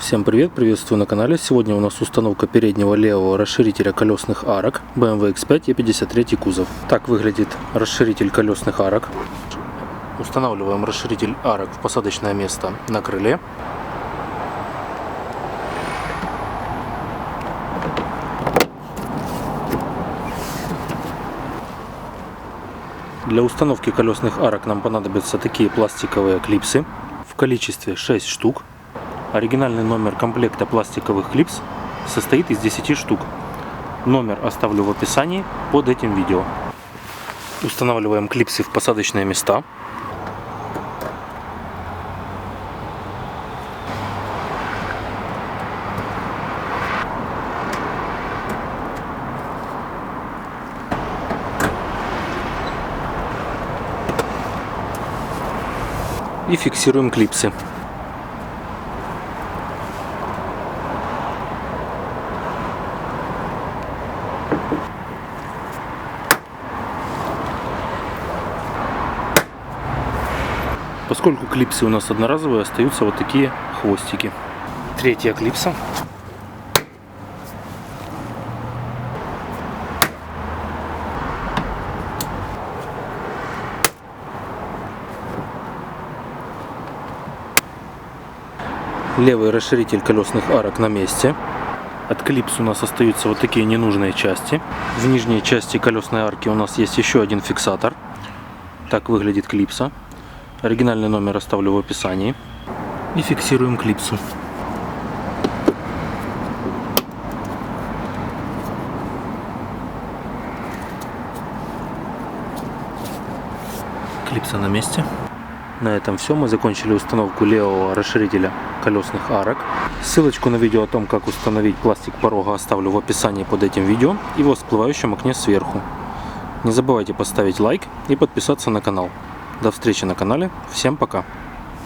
Всем привет, приветствую на канале. Сегодня у нас установка переднего левого расширителя колесных арок BMW X5 E53 кузов. Так выглядит расширитель колесных арок. Устанавливаем расширитель арок в посадочное место на крыле. Для установки колесных арок нам понадобятся такие пластиковые клипсы в количестве 6 штук. Оригинальный номер комплекта пластиковых клипс состоит из 10 штук. Номер оставлю в описании под этим видео. Устанавливаем клипсы в посадочные места. И фиксируем клипсы. Поскольку клипсы у нас одноразовые, остаются вот такие хвостики. Третья клипса. Левый расширитель колесных арок на месте. От клипс у нас остаются вот такие ненужные части. В нижней части колесной арки у нас есть еще один фиксатор. Так выглядит клипса. Оригинальный номер оставлю в описании. И фиксируем клипсу. Клипса на месте. На этом все. Мы закончили установку левого расширителя колесных арок. Ссылочку на видео о том, как установить пластик порога, оставлю в описании под этим видео и в всплывающем окне сверху. Не забывайте поставить лайк и подписаться на канал. До встречи на канале. Всем пока.